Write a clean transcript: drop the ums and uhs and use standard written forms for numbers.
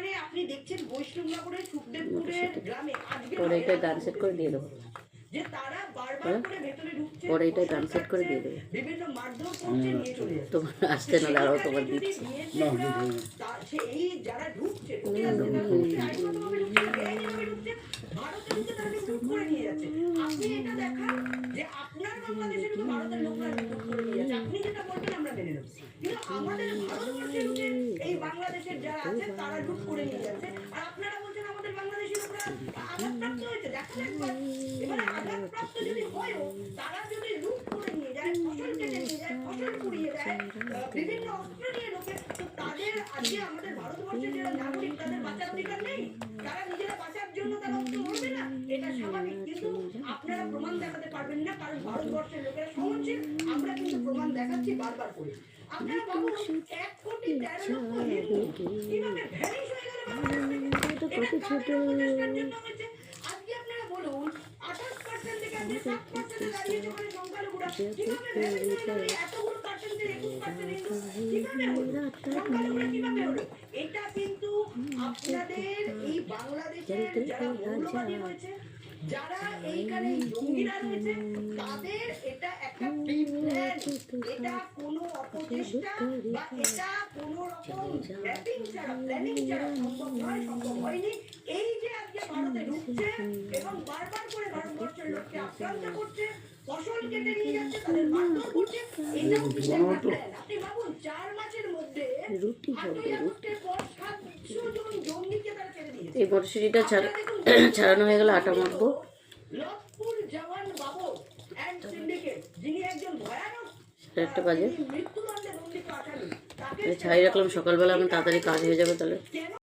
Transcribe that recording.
যেখানে আপনি দেখছেন বৈষ্ণবনগরের সুখদেবপুরের গ্রামে আজকে পরে এটা গান সেট করে দিয়ে দেবো, যে তারা বারবার করে ভেতরে ঢুকছে, পরে এটা গান সেট করে দিয়ে দেবো। বিভিন্ন মারধর করছে, নিয়ে চলে যাচ্ছে। তোমার আসতে না, দাঁড়াও তোমার দিচ্ছি। এই যারা ঢুকছে ঢুকে যাচ্ছে, তারা ঢুকছে, আইনগতভাবে ঢুকছে, বেআইনিভাবে ঢুকছে, ভারতে ঢুকে তারা লুট করে নিয়ে যাচ্ছে। আপনি এটা দেখান যে আপনার বাংলাদেশে ঢুকে ভারতের লোকরা লুট করে নিয়ে যাচ্ছে, আপনি যেটা বলবেন আমরা মেনে নেব। কিন্তু আমাদের ভারতবর্ষে ঢুকে এই বাংলাদেশের যারা আছে তারা লুট করে নিয়ে যাচ্ছে, আর আপনারা বলছেন আমাদের বাংলাদেশি লোকরা আঘাতপ্রাপ্ত হয়েছে। দেখেন একবার, এবারে আঘাতপ্রাপ্ত যদি হয়ও, তারা যদি লুট করে নিয়ে যায়, ফসল কেটে নিয়ে যায়, ফসল পুড়িয়ে দেয়, বিভিন্ন অস্ত্র নিয়ে ঢোকে, তো তাদের আজকে আমাদের ভারতবর্ষের যারা নাগরিক তাদের বাঁচার অধিকার নেই? তারা নিজেরা বাঁচার জন্য তারা অস্ত্র ধরবে না? এটা স্বাভাবিক। কিন্তু আপনারা প্রমাণ দেখাতে পারবেন না, কারণ ভারতবর্ষের লোকেরা সহনশীল। আমরা কিন্তু প্রমাণ দেখাচ্ছি বারবার করে। আপনারা ভাবুন, 1,13,00,000 হিন্দু কিভাবে ভ্যানিশ হয়ে গেল বাংলাদেশ থেকে? এটা কাদের প্রচেষ্টার জন্য হয়েছে? আজকে আপনারা বলুন, 28% থেকে আজকে 7% দাঁড়িয়েছে বলে সংখ্যালঘুরা কিভাবে ভেবেছে এতগুলো পার্সেন্টের 21% হিন্দু কিভাবে হলো? সংখ্যালঘুরা কিভাবে হলো? এটা কিন্তু আপনাদের এই বাংলাদেশের যারা মৌলবাদী রয়েছে, যারা এইখানে জঙ্গিরা রয়েছে, তাদের এটা একটা প্ল্যান। এটা কোনো অপচেষ্টা বা এটা কোনো রকম ম্যাপিং ছাড়া, প্ল্যানিং ছাড়া সম্ভব নয়, সম্ভব হয়নি। এই যে আজকে ভারতে ঢুকছে এবং বারবার করে ভারতবর্ষের লোককে আক্রান্ত করছে, ফসল কেটে নিয়ে যাচ্ছে, তাদের মারধর করছে, এটাও কিন্তু একটা প্ল্যান। আপনি ভাবুন, 4 মাসের মধ্যে রুটি হবে, আগস্টের পর 700 জন জঙ্গিকে তারা ছেড়ে দিয়েছে। এই বড়শিটা ছাড়ানো হয়ে গেলে আটা মাখবো। লক্ষপুর জওয়ান বাবু এন্ড সিন্ডিকেট, যিনি একজন ভয়ানক 1:30 বাজে মৃত্যুদণ্ডে দণ্ডিত আসামি, তাকে ছাড়িয়ে রাখলাম, সকালবেলা আমার তাড়াতাড়ি কাজ হয়ে যাবে। তাহলে